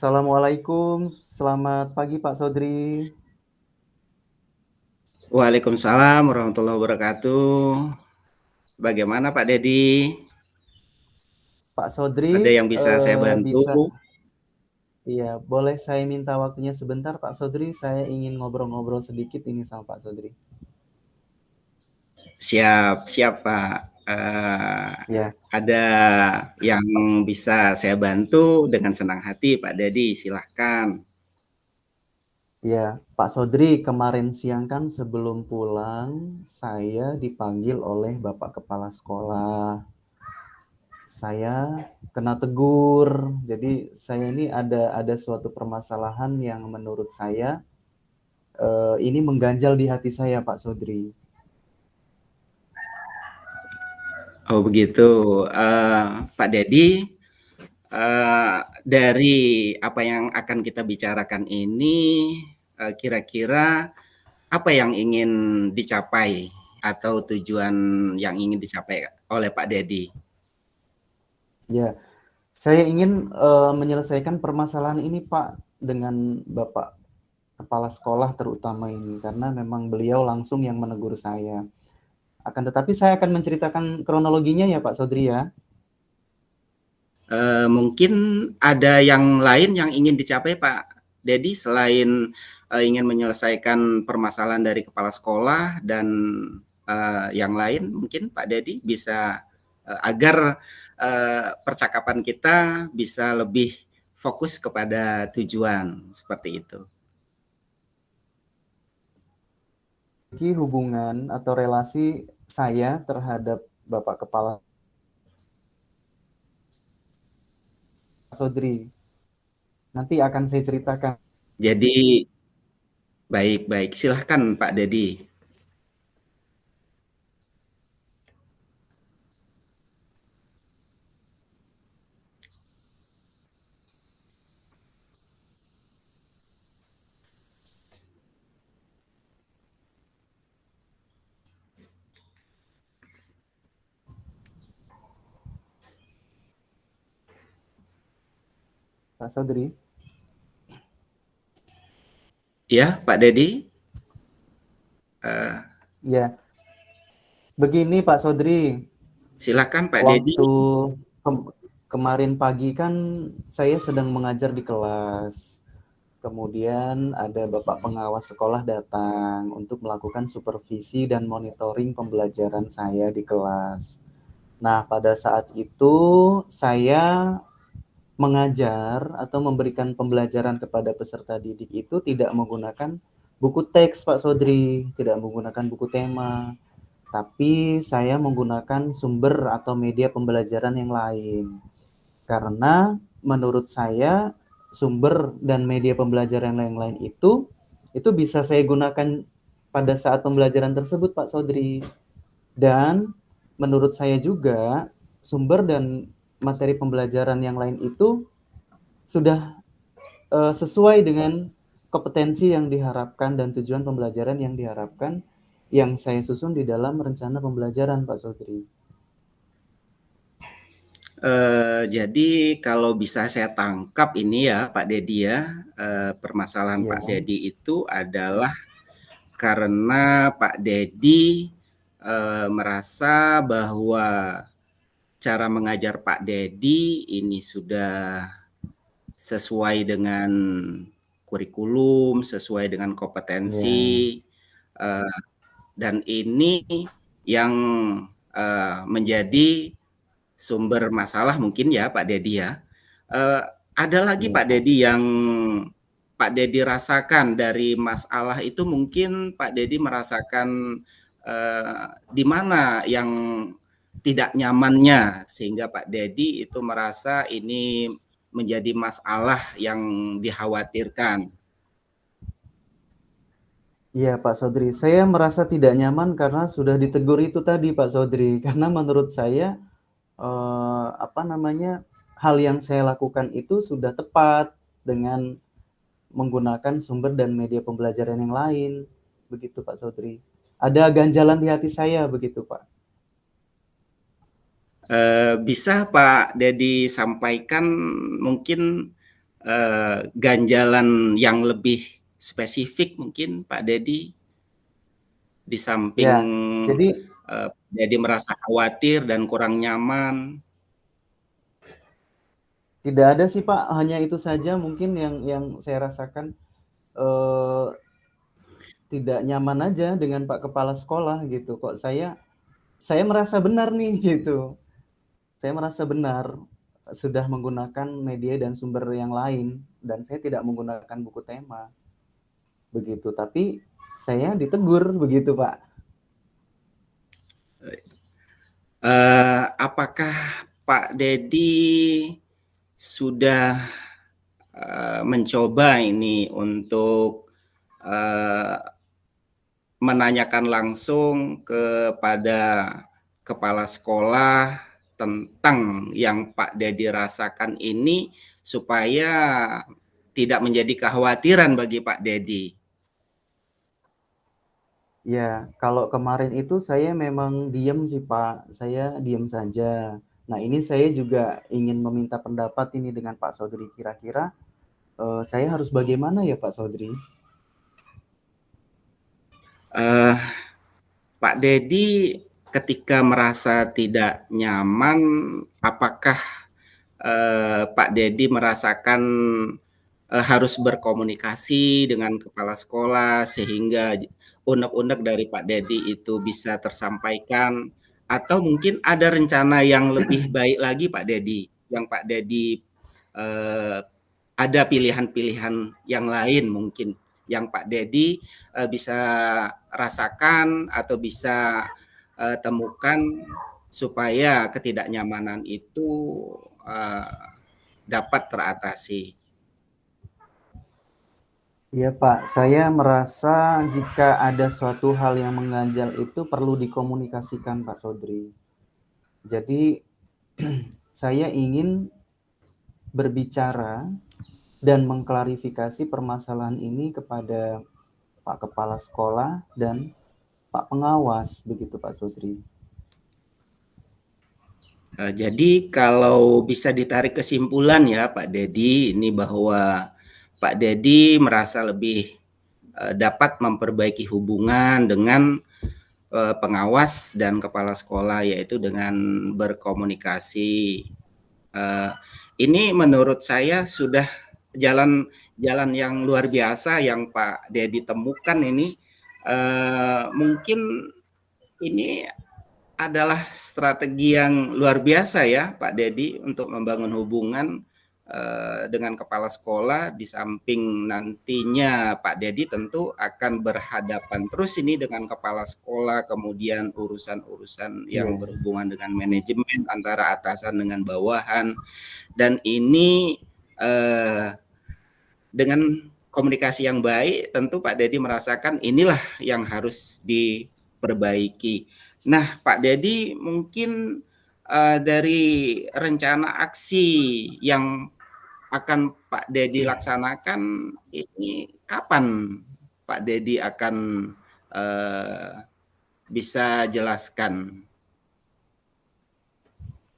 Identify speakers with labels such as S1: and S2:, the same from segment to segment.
S1: Assalamualaikum, selamat pagi Pak Sodri.
S2: Waalaikumsalam warahmatullahi wabarakatuh. Bagaimana Pak Dedi?
S1: Pak
S2: Ada
S1: Sodri,
S2: yang bisa saya bantu?
S1: bisa iya, boleh saya minta waktunya sebentar Pak Sodri? Saya ingin ngobrol-ngobrol sedikit ini sama Pak Sodri.
S2: Siap, siap Pak.
S1: Ya,
S2: Ada yang bisa saya bantu dengan senang hati Pak Dedi, silahkan.
S1: ya, Pak Sodri, kemarin siang kan sebelum pulang, saya dipanggil oleh Bapak Kepala Sekolah. Saya kena tegur. Jadi saya ini ada suatu permasalahan yang menurut saya ini mengganjal di hati saya, Pak Sodri.
S2: Oh begitu, Pak Dedi. Dari apa yang akan kita bicarakan ini, kira-kira apa yang ingin dicapai atau tujuan yang ingin dicapai oleh Pak Dedi?
S1: Ya, saya ingin menyelesaikan permasalahan ini, Pak, dengan Bapak Kepala Sekolah terutama ini, karena memang beliau langsung yang menegur saya. Akan tetapi saya akan menceritakan kronologinya ya, Pak Sodri ya.
S2: Mungkin ada yang lain yang ingin dicapai Pak Dedi selain ingin menyelesaikan permasalahan dari kepala sekolah dan yang lain mungkin Pak Dedi bisa agar percakapan kita bisa lebih fokus kepada tujuan seperti itu.
S1: Hubungan atau relasi saya terhadap Bapak Kepala Sodri. Nanti akan saya ceritakan.
S2: Jadi baik-baik, silahkan Pak Dedi.
S1: Pak Sodri.
S2: Ya, Pak Dedi.
S1: Ya, begini Pak Sodri.
S2: Silahkan Pak Dedi.
S1: Waktu kemarin pagi kan saya sedang mengajar di kelas. Kemudian ada Bapak pengawas sekolah datang untuk melakukan supervisi dan monitoring pembelajaran saya di kelas. Nah, pada saat itu saya mengajar atau memberikan pembelajaran kepada peserta didik itu tidak menggunakan buku teks, Pak Sodri, tidak menggunakan buku tema, tapi saya menggunakan sumber atau media pembelajaran yang lain. Karena menurut saya sumber dan media pembelajaran yang lain itu bisa saya gunakan pada saat pembelajaran tersebut, Pak Sodri. Dan menurut saya juga sumber dan materi pembelajaran yang lain itu sudah sesuai dengan kompetensi yang diharapkan dan tujuan pembelajaran yang diharapkan yang saya susun di dalam rencana pembelajaran, Pak Sodri.
S2: Jadi kalau bisa saya tangkap ini ya Pak Dedi ya, permasalahan
S1: Ya,
S2: Pak Dedi itu adalah karena Pak Dedi merasa bahwa cara mengajar Pak Dedi ini sudah sesuai dengan kurikulum, sesuai dengan
S1: ya,
S2: kompetensi, dan ini yang menjadi sumber masalah mungkin ya Pak Dedi ya. Eh, ada lagi
S1: iya
S2: Pak
S1: Pak.
S2: Dedi yang Pak Dedi rasakan dari masalah itu mungkin Pak Dedi merasakan di mana yang tidak nyamannya sehingga Pak Dedi itu merasa ini menjadi masalah yang dikhawatirkan.
S1: Iya Pak Sodri, saya merasa tidak nyaman karena sudah ditegur itu tadi Pak Sodri. Karena menurut saya apa namanya hal yang saya lakukan itu sudah tepat dengan menggunakan sumber dan media pembelajaran yang lain, begitu Pak Sodri. Ada ganjalan di hati saya begitu Pak.
S2: Bisa Pak Dedi sampaikan mungkin ganjalan yang lebih spesifik mungkin Pak Dedi, di samping
S1: Ya, jadi
S2: Dedi merasa khawatir dan kurang nyaman?
S1: tidak ada sih Pak, hanya itu saja mungkin yang saya rasakan, tidak nyaman aja dengan Pak Kepala Sekolah gitu. Kok saya merasa benar nih gitu. Saya merasa benar sudah menggunakan media dan sumber yang lain dan saya tidak menggunakan buku tema. Begitu, tapi saya ditegur begitu, Pak.
S2: Apakah Pak Dedi sudah mencoba ini untuk menanyakan langsung kepada kepala sekolah tentang yang Pak Dedi rasakan ini supaya tidak menjadi kekhawatiran bagi Pak Dedi?
S1: Ya, kalau kemarin itu saya memang diam sih, Pak. Saya diam saja. Nah, ini saya juga ingin meminta pendapat ini dengan Pak Saudri. Kira-kira saya harus bagaimana ya, Pak Saudri?
S2: Pak Dedi ketika merasa tidak nyaman, apakah Pak Dedi merasakan harus berkomunikasi dengan kepala sekolah sehingga unek-unek dari Pak Dedi itu bisa tersampaikan, atau mungkin ada rencana yang lebih baik lagi Pak Dedi, yang Pak Dedi ada pilihan-pilihan yang lain mungkin yang Pak Dedi bisa rasakan atau bisa temukan supaya ketidaknyamanan itu dapat teratasi.
S1: Iya Pak, saya merasa jika ada suatu hal yang mengganjal itu perlu dikomunikasikan Pak Saudri. Jadi saya ingin berbicara dan mengklarifikasi permasalahan ini kepada Pak Kepala Sekolah dan Pak Pengawas, begitu Pak Saudri.
S2: Jadi kalau bisa ditarik kesimpulan ya Pak Dedi, ini bahwa Pak Dedi merasa lebih dapat memperbaiki hubungan dengan pengawas dan kepala sekolah, yaitu dengan berkomunikasi. Ini menurut saya sudah jalan yang luar biasa yang Pak Dedi temukan ini. Mungkin ini adalah strategi yang luar biasa ya Pak Dedi untuk membangun hubungan dengan kepala sekolah, di samping nantinya Pak Dedi tentu akan berhadapan terus ini dengan kepala sekolah, kemudian urusan-urusan yang berhubungan dengan manajemen antara atasan dengan bawahan, dan ini dengan komunikasi yang baik tentu Pak Dedi merasakan inilah yang harus diperbaiki. Nah Pak Dedi, mungkin dari rencana aksi yang akan Pak Dedi laksanakan ini kapan Pak Dedi akan bisa jelaskan?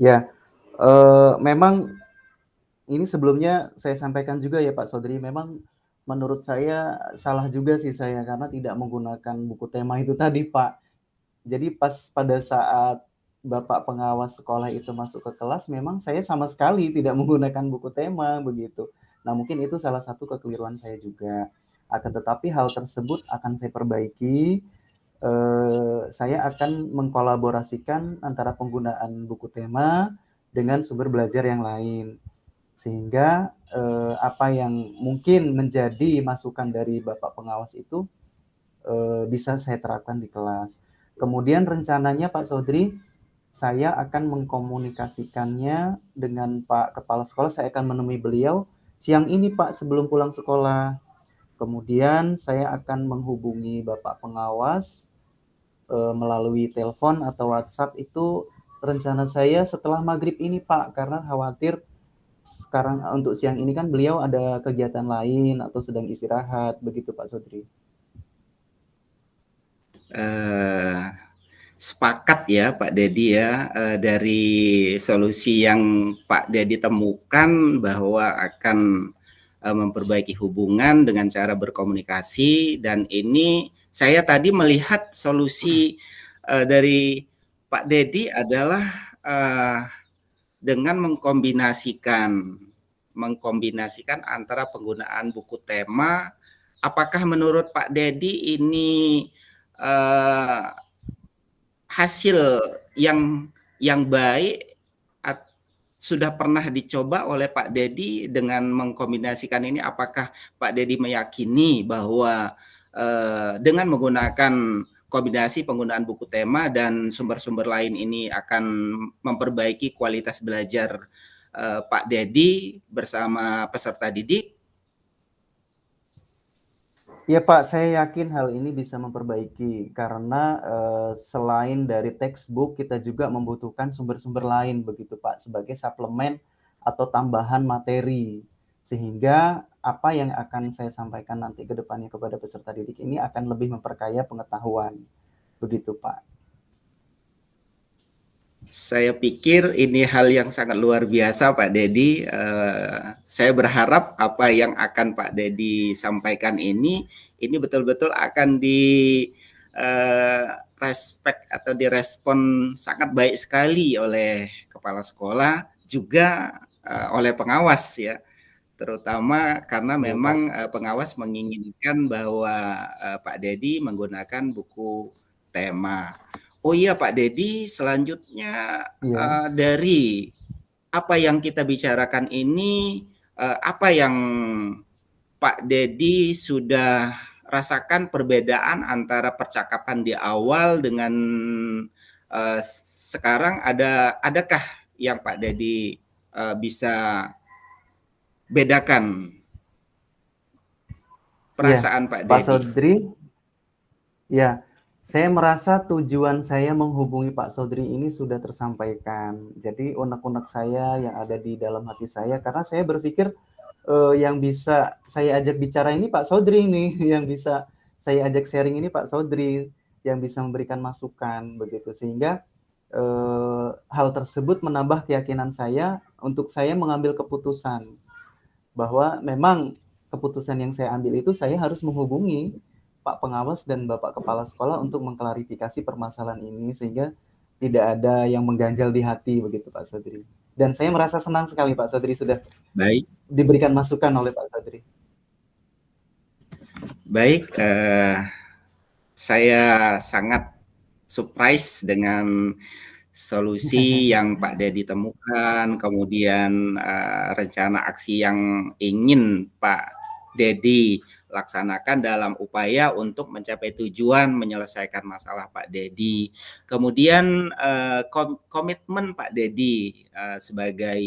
S1: Ya, memang ini sebelumnya saya sampaikan juga ya Pak Saudri, memang menurut saya salah juga sih saya karena tidak menggunakan buku tema itu tadi Pak. Jadi pas pada saat Bapak pengawas sekolah itu masuk ke kelas, memang saya sama sekali tidak menggunakan buku tema begitu. Nah mungkin itu salah satu kekeliruan saya juga. Akan tetapi hal tersebut akan saya perbaiki. Saya akan mengkolaborasikan antara penggunaan buku tema dengan sumber belajar yang lain. Sehingga apa yang mungkin menjadi masukan dari Bapak pengawas itu bisa saya terapkan di kelas. Kemudian rencananya Pak Saudri, saya akan mengkomunikasikannya dengan Pak Kepala Sekolah, saya akan menemui beliau siang ini Pak sebelum pulang sekolah. Kemudian saya akan menghubungi Bapak Pengawas melalui telepon atau WhatsApp itu rencana saya setelah maghrib ini Pak, karena khawatir sekarang untuk siang ini kan beliau ada kegiatan lain atau sedang istirahat, begitu Pak Saudri.
S2: Sepakat ya Pak Dedi ya, dari solusi yang Pak Dedi temukan bahwa akan memperbaiki hubungan dengan cara berkomunikasi. Dan ini saya tadi melihat solusi dari Pak Dedi adalah dengan mengkombinasikan antara penggunaan buku tema. Apakah menurut Pak Dedi ini hasil yang baik, sudah pernah dicoba oleh Pak Dedi dengan mengkombinasikan ini? Apakah Pak Dedi meyakini bahwa dengan menggunakan kombinasi penggunaan buku tema dan sumber-sumber lain ini akan memperbaiki kualitas belajar Pak Dedi bersama peserta didik?
S1: Ya Pak, saya yakin hal ini bisa memperbaiki karena selain dari textbook kita juga membutuhkan sumber-sumber lain begitu Pak sebagai suplemen atau tambahan materi, sehingga apa yang akan saya sampaikan nanti ke depannya kepada peserta didik ini akan lebih memperkaya pengetahuan begitu Pak.
S2: Saya pikir ini hal yang sangat luar biasa Pak Dedi. Saya berharap apa yang akan Pak Dedi sampaikan ini betul-betul akan respect atau direspon sangat baik sekali oleh kepala sekolah, juga oleh pengawas ya. Terutama karena memang pengawas menginginkan bahwa Pak Dedi menggunakan buku tema. Oh iya Pak Dedi, selanjutnya dari apa yang kita bicarakan ini, apa yang Pak Dedi sudah rasakan perbedaan antara percakapan di awal dengan sekarang? Adakah yang Pak Dedi bisa bedakan perasaan Pak Dedi?
S1: Pak Sodri, ya. Saya merasa tujuan saya menghubungi Pak Sodri ini sudah tersampaikan. Jadi unek-unek saya yang ada di dalam hati saya, karena saya berpikir yang bisa saya ajak bicara ini Pak Sodri nih, yang bisa saya ajak sharing ini Pak Sodri, yang bisa memberikan masukan begitu, sehingga hal tersebut menambah keyakinan saya untuk saya mengambil keputusan bahwa memang keputusan yang saya ambil itu saya harus menghubungi Pak Pengawas dan Bapak Kepala Sekolah untuk mengklarifikasi permasalahan ini sehingga tidak ada yang mengganjal di hati begitu Pak Sodri. Dan saya merasa senang sekali Pak Sodri sudah diberikan masukan oleh Pak Sodri.
S2: Baik, saya sangat surprise dengan solusi yang Pak Dedi temukan, kemudian rencana aksi yang ingin Pak Dedi laksanakan dalam upaya untuk mencapai tujuan menyelesaikan masalah Pak Dedi. Kemudian komitmen Pak Dedi sebagai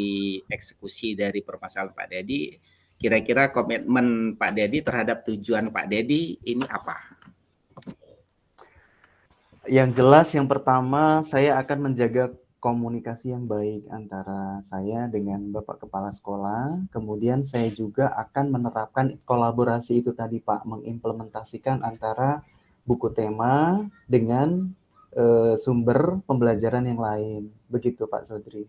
S2: eksekusi dari permasalahan Pak Dedi, kira-kira komitmen Pak Dedi terhadap tujuan Pak Dedi ini apa?
S1: Yang jelas yang pertama saya akan menjaga komunikasi yang baik antara saya dengan Bapak Kepala Sekolah. Kemudian saya juga akan menerapkan kolaborasi itu tadi Pak, mengimplementasikan antara buku tema dengan sumber pembelajaran yang lain. Begitu Pak Sodri.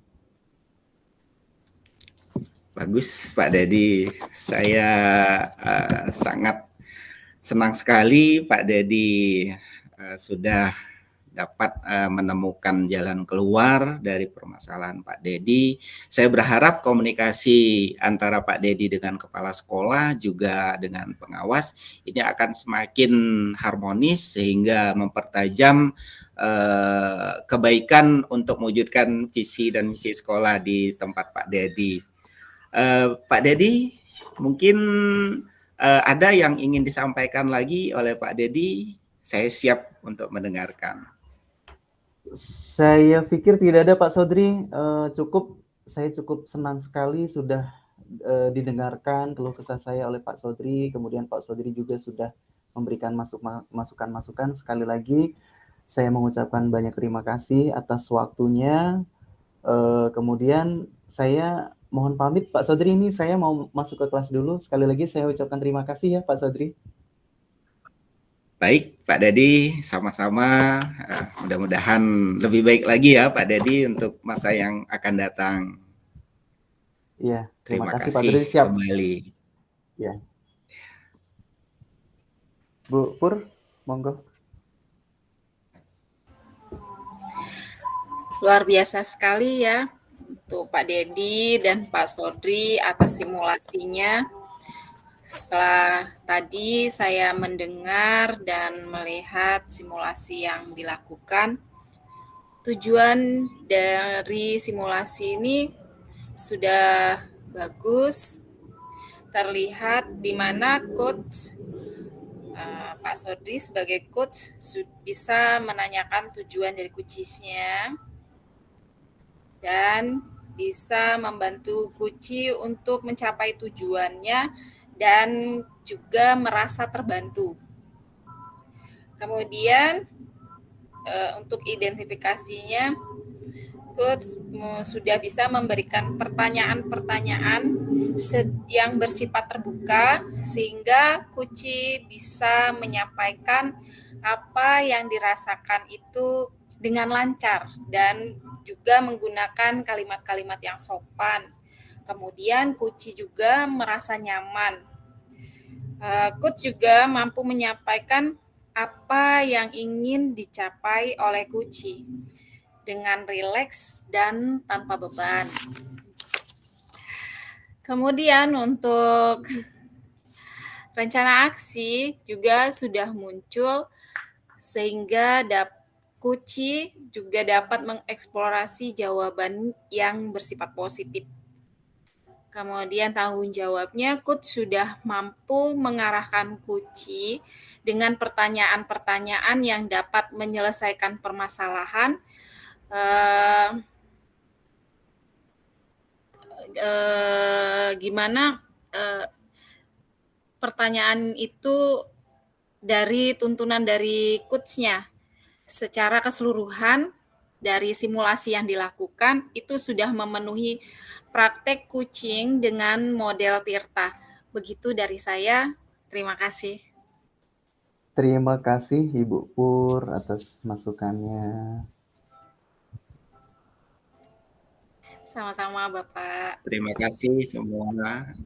S2: Bagus Pak Dedi, saya sangat senang sekali Pak Dedi sudah dapat menemukan jalan keluar dari permasalahan Pak Dedi. Saya berharap komunikasi antara Pak Dedi dengan kepala sekolah juga dengan pengawas ini akan semakin harmonis sehingga mempertajam kebaikan untuk mewujudkan visi dan misi sekolah di tempat Pak Dedi. Pak Dedi, mungkin ada yang ingin disampaikan lagi oleh Pak Dedi? Saya siap untuk mendengarkan.
S1: Saya pikir tidak ada Pak Sodri, saya cukup senang sekali sudah didengarkan keluh kesah saya oleh Pak Sodri, kemudian Pak Sodri juga sudah memberikan masukan-masukan. Sekali lagi saya mengucapkan banyak terima kasih atas waktunya. Kemudian saya mohon pamit Pak Sodri, ini saya mau masuk ke kelas dulu. Sekali lagi saya ucapkan terima kasih ya Pak Sodri.
S2: Baik Pak Dedi, sama-sama. Mudah-mudahan lebih baik lagi ya Pak Dedi untuk masa yang akan datang.
S1: Iya,
S2: terima kasih
S1: Pak Dedi, siap.
S2: Kembali.
S1: Ya, Bu Pur, monggo.
S3: Luar biasa sekali ya untuk Pak Dedi dan Pak Sodri atas simulasinya. Setelah tadi saya mendengar dan melihat simulasi yang dilakukan, tujuan dari simulasi ini sudah bagus, terlihat di mana coach Pak Sodri sebagai coach bisa menanyakan tujuan dari kucisnya dan bisa membantu Kuci untuk mencapai tujuannya dan juga merasa terbantu. Kemudian untuk identifikasinya, Coach sudah bisa memberikan pertanyaan-pertanyaan yang bersifat terbuka sehingga Kuci bisa menyampaikan apa yang dirasakan itu dengan lancar dan juga menggunakan kalimat-kalimat yang sopan. Kemudian Kuci juga merasa nyaman. Coach juga mampu menyampaikan apa yang ingin dicapai oleh Kuci dengan rileks dan tanpa beban. Kemudian untuk rencana aksi juga sudah muncul sehingga Kuci juga dapat mengeksplorasi jawaban yang bersifat positif. Kemudian tanggung jawabnya, Coach sudah mampu mengarahkan Kuci dengan pertanyaan-pertanyaan yang dapat menyelesaikan permasalahan gimana pertanyaan itu dari tuntunan dari coachnya. Secara keseluruhan dari simulasi yang dilakukan itu sudah memenuhi praktek coaching dengan model Tirta. Begitu dari saya. Terima kasih.
S1: Terima kasih Ibu Pur atas masukannya.
S3: Sama-sama Bapak.
S2: Terima kasih semua.